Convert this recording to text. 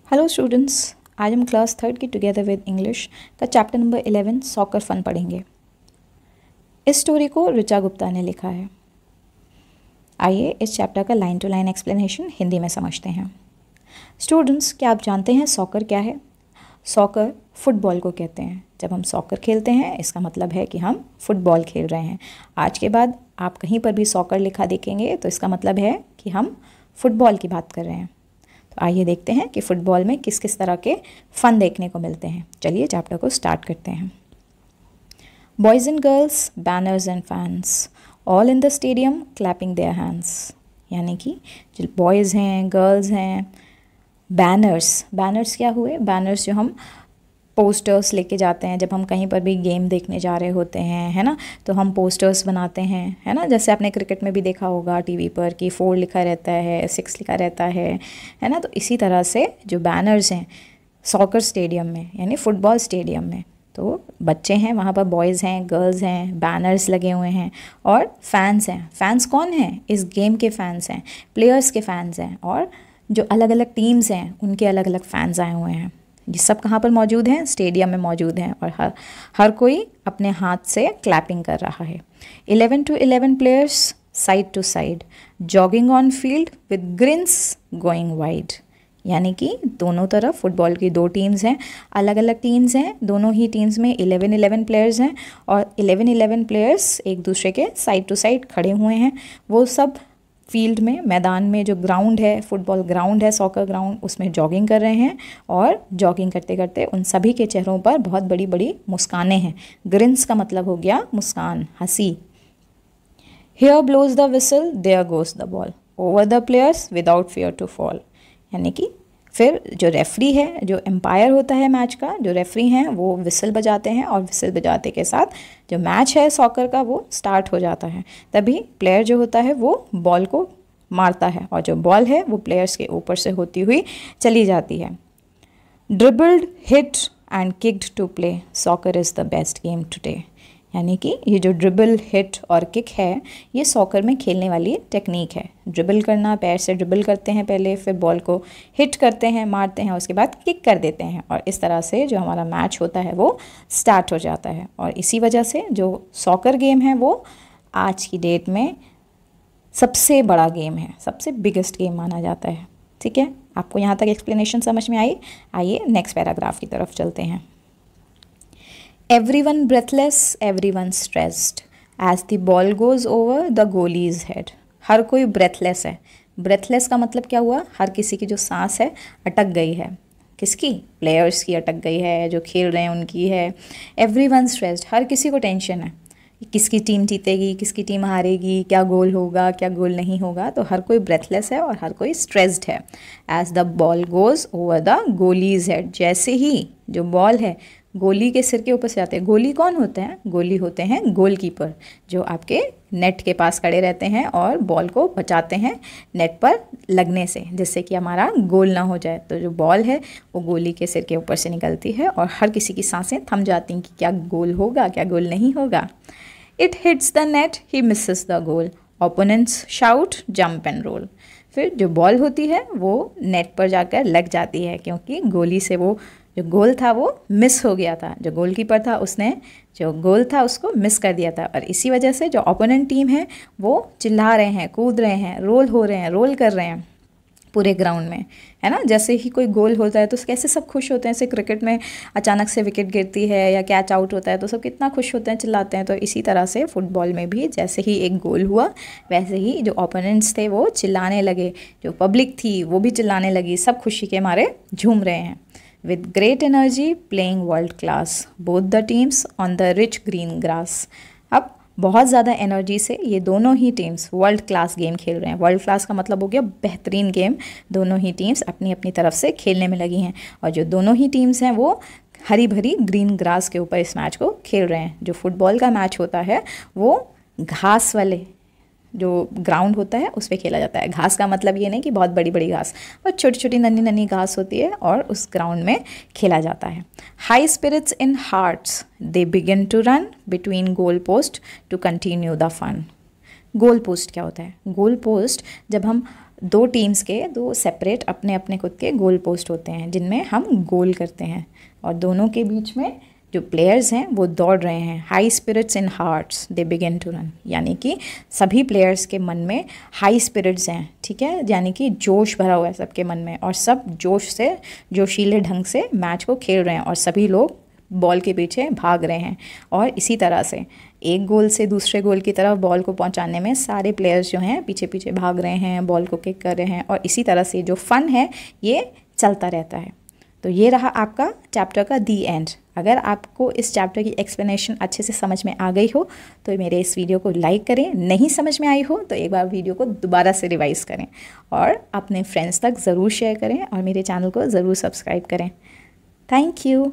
Hello students, आज हम class third की टुगेदर विद इंग्लिश का चैप्टर नंबर 11 सॉकर फन पढ़ेंगे। इस स्टोरी को ऋचा गुप्ता ने लिखा है। आइए इस चैप्टर का line to line explanation Hindi में समझते हैं। स्टूडेंट्स, क्या आप जानते हैं सॉकर क्या है? सॉकर फुटबॉल को कहते हैं। जब हम सॉकर खेलते हैं इसका मतलब है कि हम फुटबॉल खेल रहे हैं। आज के बाद आप कहीं पर भी सॉकर लिखा देखेंगे तो इसका मतलब है कि हम फुटबॉल की बात कर रहे हैं। तो आइए देखते हैं कि फुटबॉल में किस किस तरह के फ़न देखने को मिलते हैं। चलिए चैप्टर को स्टार्ट करते हैं। Boys and girls, banners and fans, all in the stadium clapping their hands. यानी कि जो बॉयज़ हैं, गर्ल्स हैं, बैनर्स क्या हुए? बैनर्स जो हम पोस्टर्स लेके जाते हैं जब हम कहीं पर भी गेम देखने जा रहे होते हैं, है ना, तो हम पोस्टर्स बनाते हैं, है ना। जैसे आपने क्रिकेट में भी देखा होगा टीवी पर कि 4 लिखा रहता है, 6 लिखा रहता है ना। तो इसी तरह से जो बैनर्स हैं सॉकर स्टेडियम में यानी फुटबॉल स्टेडियम में, तो बच्चे हैं वहाँ पर, बॉयज़ हैं, गर्ल्स हैं, बैनर्स लगे हुए हैं और फैंस हैं। फैंस कौन हैं? इस गेम के फैंस हैं, प्लेयर्स के फैंस हैं, और जो अलग अलग टीम्स हैं उनके अलग अलग फैंस आए हुए हैं। ये सब कहाँ पर मौजूद हैं? स्टेडियम में मौजूद हैं, और हर कोई अपने हाथ से क्लैपिंग कर रहा है। 11 to 11 players side to side jogging on field with grins going wide. यानी कि दोनों तरफ फुटबॉल की 2 टीम्स हैं, अलग अलग टीम्स हैं। दोनों ही टीम्स में 11 प्लेयर्स हैं और 11 प्लेयर्स एक दूसरे के साइड टू साइड खड़े हुए हैं। वो सब फील्ड में, मैदान में, जो ग्राउंड है, फुटबॉल ग्राउंड है, सॉकर ग्राउंड, उसमें जॉगिंग कर रहे हैं। और जॉगिंग करते करते उन सभी के चेहरों पर बहुत बड़ी बड़ी मुस्कानें हैं। ग्रिन्स का मतलब हो गया मुस्कान, हंसी। Here blows the whistle, there goes the ball, over the players without fear to fall. यानी कि फिर जो रेफरी है, जो एम्पायर होता है मैच का, जो रेफरी हैं वो विसल बजाते हैं और विसल बजाते के साथ जो मैच है सॉकर का वो स्टार्ट हो जाता है। तभी प्लेयर जो होता है वो बॉल को मारता है और जो बॉल है वो प्लेयर्स के ऊपर से होती हुई चली जाती है। Dribbled, hit and kicked to play, soccer is the best game today. यानी कि ये जो ड्रिबल, हिट और किक है ये सॉकर में खेलने वाली टेक्निक है। ड्रिबल करना, पैर से ड्रिबल करते हैं पहले, फिर बॉल को हिट करते हैं, मारते हैं, उसके बाद किक कर देते हैं, और इस तरह से जो हमारा मैच होता है वो स्टार्ट हो जाता है। और इसी वजह से जो सॉकर गेम है वो आज की डेट में सबसे बड़ा गेम है, सबसे बिगेस्ट गेम माना जाता है। ठीक है, आपको यहाँ तक एक्सप्लेनेशन समझ में आई? आइए नेक्स्ट पैराग्राफ की तरफ चलते हैं। Everyone breathless, everyone stressed as the ball goes over the goalie's head. हर कोई breathless है। breathless का मतलब क्या हुआ? हर किसी की जो सांस है अटक गई है। किसकी? प्लेयर्स की अटक गई है, जो खेल रहे हैं उनकी है। Everyone stressed, हर किसी को टेंशन है किसकी टीम जीतेगी, किसकी टीम हारेगी, क्या गोल होगा, क्या गोल नहीं होगा। तो हर कोई ब्रेथलेस है और हर कोई स्ट्रेस्ड है। As the ball goes over the goalie's head, जैसे ही जो बॉल है गोली के सिर के ऊपर से जाते हैं। गोली कौन होते हैं? गोली होते हैं गोलकीपर, जो आपके नेट के पास खड़े रहते हैं और बॉल को बचाते हैं नेट पर लगने से, जिससे कि हमारा गोल ना हो जाए। तो जो बॉल है वो गोली के सिर के ऊपर से निकलती है और हर किसी की सांसें थम जाती हैं कि क्या गोल होगा, क्या गोल नहीं होगा। It hits the net, he misses the goal, opponents shout, jump and roll. फिर जो बॉल होती है वो नेट पर जाकर लग जाती है, क्योंकि गोली से वो जो गोल था वो मिस हो गया था। जो गोलकीपर था उसने जो गोल था उसको मिस कर दिया था, और इसी वजह से जो ओपोनेंट टीम है वो चिल्ला रहे हैं, कूद रहे हैं, रोल हो रहे हैं, रोल कर रहे हैं पूरे ग्राउंड में, है ना। जैसे ही कोई गोल होता है तो कैसे सब खुश होते हैं। जैसे क्रिकेट में अचानक से विकेट गिरती है या कैच आउट होता है तो सब कितना खुश होते हैं, चिल्लाते हैं। तो इसी तरह से फुटबॉल में भी जैसे ही एक गोल हुआ वैसे ही जो ओपोनेंट्स थे वो चिल्लाने लगे, जो पब्लिक थी वो भी चिल्लाने लगी, सब खुशी के मारे झूम रहे हैं। With great energy playing world class, both the teams on the rich green grass. अब बहुत ज़्यादा एनर्जी से ये दोनों ही टीम्स वर्ल्ड क्लास गेम खेल रहे हैं। वर्ल्ड क्लास का मतलब हो गया बेहतरीन गेम। दोनों ही टीम्स अपनी अपनी तरफ से खेलने में लगी हैं, और जो दोनों ही टीम्स हैं वो हरी भरी ग्रीन ग्रास के ऊपर इस मैच को खेल रहे हैं। जो फुटबॉल का मैच होता है वो घास वाले जो ग्राउंड होता है उस पर खेला जाता है। घास का मतलब ये नहीं कि बहुत बड़ी बड़ी घास, और छोटी छोटी नन्ही नन्ही घास होती है और उस ग्राउंड में खेला जाता है। High spirits in hearts, they begin to run between goal post to continue the fun. Goal post क्या होता है? गोल पोस्ट जब हम दो टीम्स के दो सेपरेट अपने अपने खुद के गोल पोस्ट होते हैं जिनमें हम गोल करते हैं, और दोनों के बीच में जो प्लेयर्स हैं वो दौड़ रहे हैं। High spirits in hearts they begin to run, यानी कि सभी प्लेयर्स के मन में हाई स्पिरिट्स हैं, ठीक है, यानी कि जोश भरा हुआ है सबके मन में, और सब जोश से जोशीले ढंग से मैच को खेल रहे हैं, और सभी लोग बॉल के पीछे भाग रहे हैं। और इसी तरह से एक गोल से दूसरे गोल की तरफ बॉल को पहुंचाने में सारे प्लेयर्स जो हैं पीछे पीछे भाग रहे हैं, बॉल को किक कर रहे हैं, और इसी तरह से जो फ़न है ये चलता रहता है। तो ये रहा आपका चैप्टर का दी एंड। अगर आपको इस चैप्टर की एक्सप्लेनेशन अच्छे से समझ में आ गई हो तो मेरे इस वीडियो को लाइक करें, नहीं समझ में आई हो तो एक बार वीडियो को दोबारा से रिवाइज़ करें, और अपने फ्रेंड्स तक ज़रूर शेयर करें, और मेरे चैनल को ज़रूर सब्सक्राइब करें। Thank you.